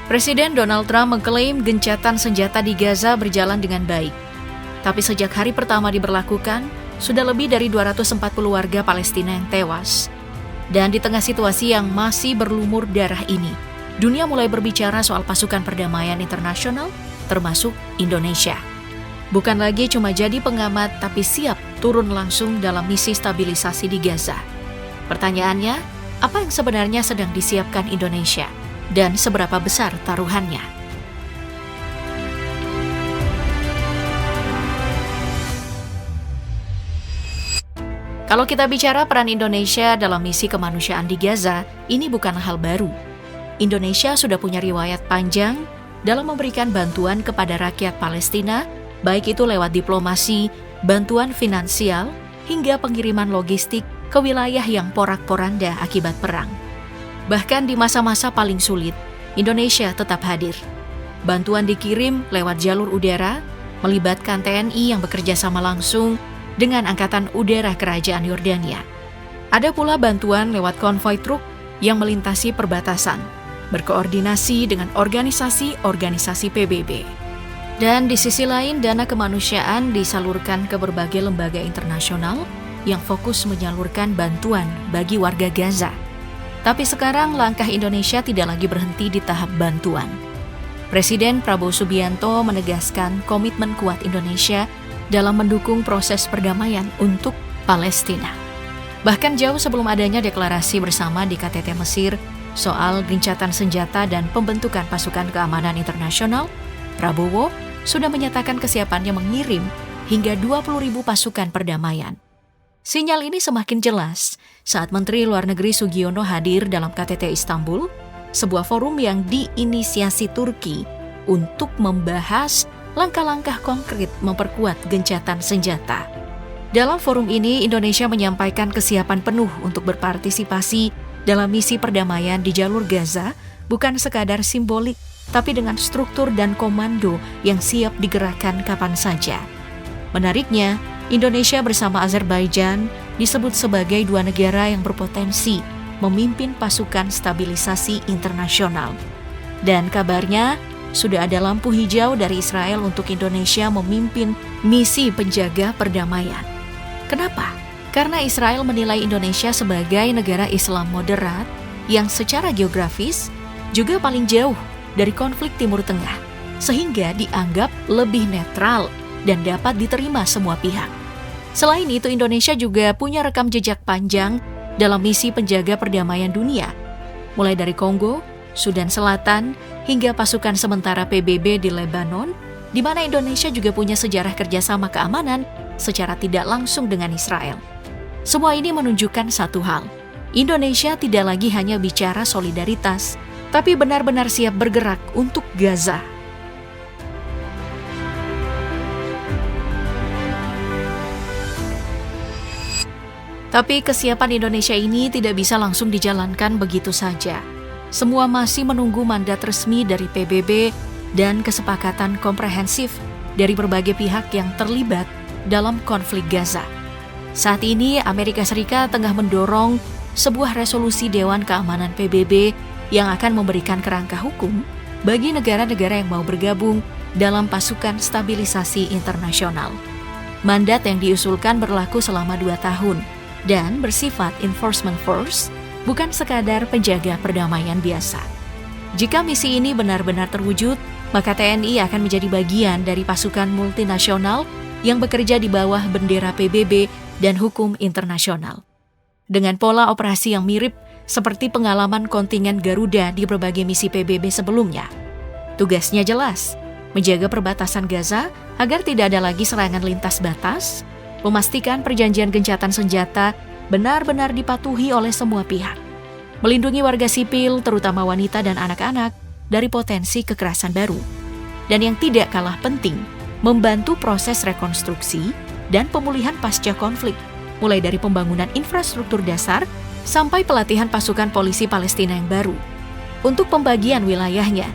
Presiden Donald Trump mengklaim gencatan senjata di Gaza berjalan dengan baik. Tapi sejak hari pertama diberlakukan, sudah lebih dari 240 warga Palestina yang tewas. Dan di tengah situasi yang masih berlumur darah ini, dunia mulai berbicara soal pasukan perdamaian internasional, termasuk Indonesia. Bukan lagi cuma jadi pengamat, tapi siap turun langsung dalam misi stabilisasi di Gaza. Pertanyaannya, apa yang sebenarnya sedang disiapkan Indonesia? Dan seberapa besar taruhannya? Kalau kita bicara peran Indonesia dalam misi kemanusiaan di Gaza, ini bukan hal baru. Indonesia sudah punya riwayat panjang dalam memberikan bantuan kepada rakyat Palestina, baik itu lewat diplomasi, bantuan finansial, hingga pengiriman logistik ke wilayah yang porak-poranda akibat perang. Bahkan di masa-masa paling sulit, Indonesia tetap hadir. Bantuan dikirim lewat jalur udara, melibatkan TNI yang bekerja sama langsung dengan Angkatan Udara Kerajaan Yordania. Ada pula bantuan lewat konvoi truk yang melintasi perbatasan, berkoordinasi dengan organisasi-organisasi PBB. Dan di sisi lain, dana kemanusiaan disalurkan ke berbagai lembaga internasional yang fokus menyalurkan bantuan bagi warga Gaza. Tapi sekarang langkah Indonesia tidak lagi berhenti di tahap bantuan. Presiden Prabowo Subianto menegaskan komitmen kuat Indonesia dalam mendukung proses perdamaian untuk Palestina. Bahkan jauh sebelum adanya deklarasi bersama di KTT Mesir soal gencatan senjata dan pembentukan pasukan keamanan internasional, Prabowo sudah menyatakan kesiapannya mengirim hingga 20.000 pasukan perdamaian. Sinyal ini semakin jelas saat Menteri Luar Negeri Sugiono hadir dalam KTT Istanbul, sebuah forum yang diinisiasi Turki untuk membahas langkah-langkah konkret memperkuat gencatan senjata. Dalam forum ini, Indonesia menyampaikan kesiapan penuh untuk berpartisipasi dalam misi perdamaian di jalur Gaza, bukan sekadar simbolik, tapi dengan struktur dan komando yang siap digerakkan kapan saja. Menariknya, Indonesia bersama Azerbaijan disebut sebagai dua negara yang berpotensi memimpin pasukan stabilisasi internasional. Dan kabarnya, sudah ada lampu hijau dari Israel untuk Indonesia memimpin misi penjaga perdamaian. Kenapa? Karena Israel menilai Indonesia sebagai negara Islam moderat yang secara geografis juga paling jauh dari konflik Timur Tengah, sehingga dianggap lebih netral dan dapat diterima semua pihak. Selain itu, Indonesia juga punya rekam jejak panjang dalam misi penjaga perdamaian dunia, mulai dari Kongo, Sudan Selatan, hingga pasukan sementara PBB di Lebanon, di mana Indonesia juga punya sejarah kerjasama keamanan secara tidak langsung dengan Israel. Semua ini menunjukkan satu hal, Indonesia tidak lagi hanya bicara solidaritas, tapi benar-benar siap bergerak untuk Gaza. Tapi kesiapan Indonesia ini tidak bisa langsung dijalankan begitu saja. Semua masih menunggu mandat resmi dari PBB dan kesepakatan komprehensif dari berbagai pihak yang terlibat dalam konflik Gaza. Saat ini, Amerika Serikat tengah mendorong sebuah resolusi Dewan Keamanan PBB yang akan memberikan kerangka hukum bagi negara-negara yang mau bergabung dalam pasukan stabilisasi internasional. Mandat yang diusulkan berlaku selama 2 tahun dan bersifat enforcement force, bukan sekadar penjaga perdamaian biasa. Jika misi ini benar-benar terwujud, maka TNI akan menjadi bagian dari pasukan multinasional yang bekerja di bawah bendera PBB dan hukum internasional. Dengan pola operasi yang mirip seperti pengalaman kontingen Garuda di berbagai misi PBB sebelumnya. Tugasnya jelas, menjaga perbatasan Gaza agar tidak ada lagi serangan lintas batas, memastikan perjanjian gencatan senjata benar-benar dipatuhi oleh semua pihak, melindungi warga sipil, terutama wanita dan anak-anak, dari potensi kekerasan baru, dan yang tidak kalah penting, membantu proses rekonstruksi dan pemulihan pasca konflik, mulai dari pembangunan infrastruktur dasar sampai pelatihan pasukan polisi Palestina yang baru. Untuk pembagian wilayahnya,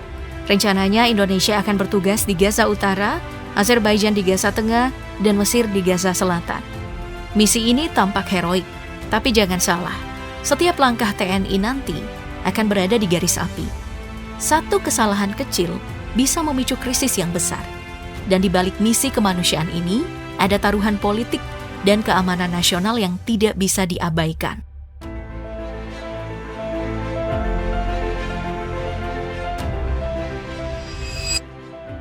rencananya Indonesia akan bertugas di Gaza Utara, Azerbaijan di Gaza Tengah, dan Mesir di Gaza Selatan. Misi ini tampak heroik, tapi jangan salah, setiap langkah TNI nanti akan berada di garis api. satu kesalahan kecil bisa memicu krisis yang besar. Dan di balik misi kemanusiaan ini, ada taruhan politik dan keamanan nasional yang tidak bisa diabaikan.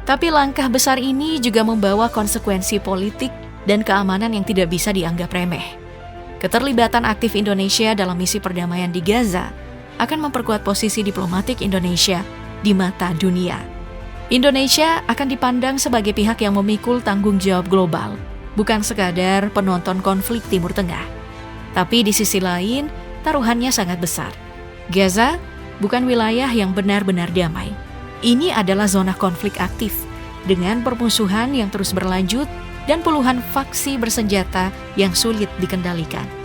Tapi langkah besar ini juga membawa konsekuensi politik dan keamanan yang tidak bisa dianggap remeh. Keterlibatan aktif Indonesia dalam misi perdamaian di Gaza akan memperkuat posisi diplomatik Indonesia di mata dunia. Indonesia akan dipandang sebagai pihak yang memikul tanggung jawab global, bukan sekadar penonton konflik Timur Tengah. Tapi di sisi lain, taruhannya sangat besar. Gaza bukan wilayah yang benar-benar damai. Ini adalah zona konflik aktif, dengan permusuhan yang terus berlanjut dan puluhan faksi bersenjata yang sulit dikendalikan.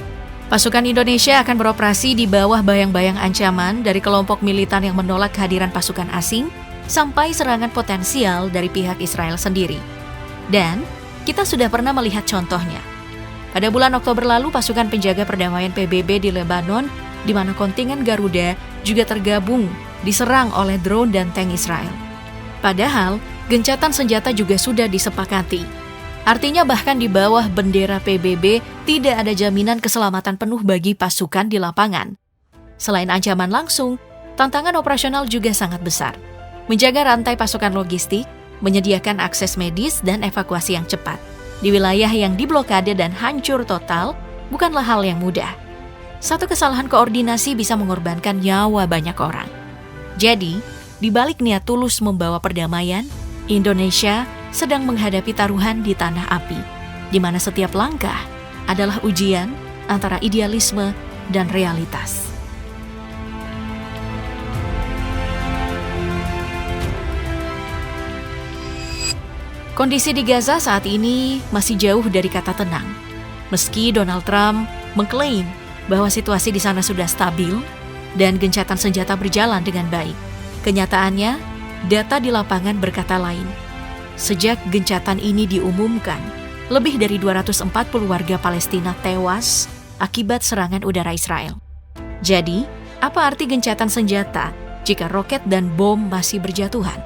Pasukan Indonesia akan beroperasi di bawah bayang-bayang ancaman dari kelompok militan yang menolak kehadiran pasukan asing, sampai serangan potensial dari pihak Israel sendiri. Dan kita sudah pernah melihat contohnya. Pada bulan Oktober lalu, pasukan penjaga perdamaian PBB di Lebanon, di mana kontingen Garuda juga tergabung, diserang oleh drone dan tank Israel. Padahal, gencatan senjata juga sudah disepakati. Artinya bahkan di bawah bendera PBB tidak ada jaminan keselamatan penuh bagi pasukan di lapangan. Selain ancaman langsung, tantangan operasional juga sangat besar. Menjaga rantai pasukan logistik, menyediakan akses medis dan evakuasi yang cepat di wilayah yang diblokade dan hancur total bukanlah hal yang mudah. Satu kesalahan koordinasi bisa mengorbankan nyawa banyak orang. Jadi, di balik niat tulus membawa perdamaian, Indonesia sedang menghadapi taruhan di tanah api, di mana setiap langkah adalah ujian antara idealisme dan realitas. Kondisi di Gaza saat ini masih jauh dari kata tenang. Meski Donald Trump mengklaim bahwa situasi di sana sudah stabil dan gencatan senjata berjalan dengan baik, kenyataannya data di lapangan berkata lain. Sejak gencatan ini diumumkan, lebih dari 240 warga Palestina tewas akibat serangan udara Israel. Jadi, apa arti gencatan senjata jika roket dan bom masih berjatuhan?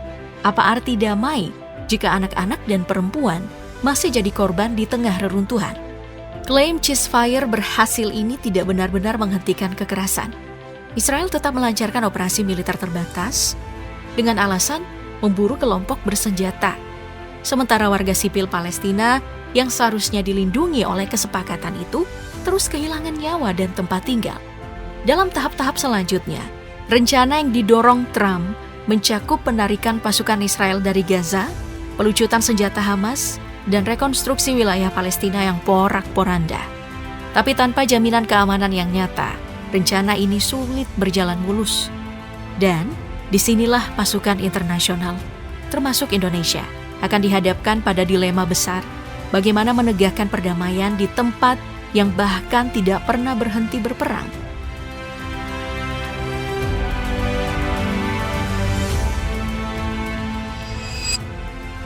Apa arti damai jika anak-anak dan perempuan masih jadi korban di tengah reruntuhan? Klaim ceasefire berhasil ini tidak benar-benar menghentikan kekerasan. Israel tetap melancarkan operasi militer terbatas dengan alasan memburu kelompok bersenjata. Sementara warga sipil Palestina yang seharusnya dilindungi oleh kesepakatan itu terus kehilangan nyawa dan tempat tinggal. Dalam tahap-tahap selanjutnya, rencana yang didorong Trump mencakup penarikan pasukan Israel dari Gaza, pelucutan senjata Hamas, dan rekonstruksi wilayah Palestina yang porak-poranda. Tapi tanpa jaminan keamanan yang nyata, rencana ini sulit berjalan mulus. Dan disinilah pasukan internasional, termasuk Indonesia, akan dihadapkan pada dilema besar, bagaimana menegakkan perdamaian di tempat yang bahkan tidak pernah berhenti berperang.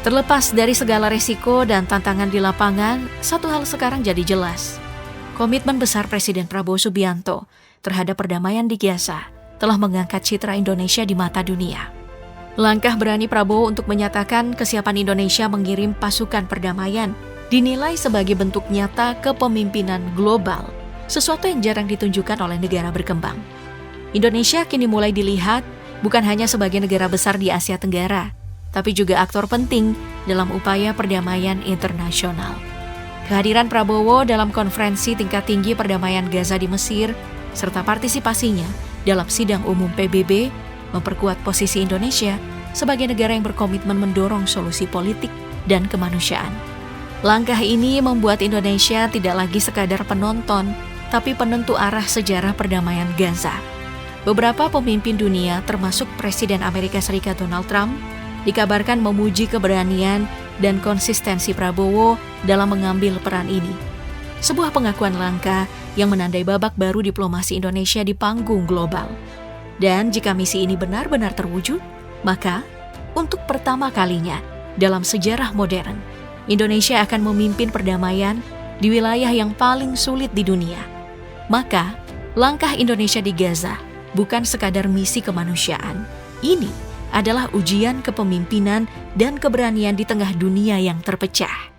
Terlepas dari segala resiko dan tantangan di lapangan, satu hal sekarang jadi jelas. Komitmen besar Presiden Prabowo Subianto terhadap perdamaian di Gaza telah mengangkat citra Indonesia di mata dunia. Langkah berani Prabowo untuk menyatakan kesiapan Indonesia mengirim pasukan perdamaian dinilai sebagai bentuk nyata kepemimpinan global, sesuatu yang jarang ditunjukkan oleh negara berkembang. Indonesia kini mulai dilihat bukan hanya sebagai negara besar di Asia Tenggara, tapi juga aktor penting dalam upaya perdamaian internasional. Kehadiran Prabowo dalam konferensi tingkat tinggi perdamaian Gaza di Mesir, serta partisipasinya dalam sidang umum PBB, memperkuat posisi Indonesia sebagai negara yang berkomitmen mendorong solusi politik dan kemanusiaan. Langkah ini membuat Indonesia tidak lagi sekadar penonton, tapi penentu arah sejarah perdamaian Gaza. Beberapa pemimpin dunia, termasuk Presiden Amerika Serikat Donald Trump, dikabarkan memuji keberanian dan konsistensi Prabowo dalam mengambil peran ini. Sebuah pengakuan langka yang menandai babak baru diplomasi Indonesia di panggung global. Dan jika misi ini benar-benar terwujud, maka untuk pertama kalinya dalam sejarah modern, Indonesia akan memimpin perdamaian di wilayah yang paling sulit di dunia. Maka, langkah Indonesia di Gaza bukan sekadar misi kemanusiaan. Ini adalah ujian kepemimpinan dan keberanian di tengah dunia yang terpecah.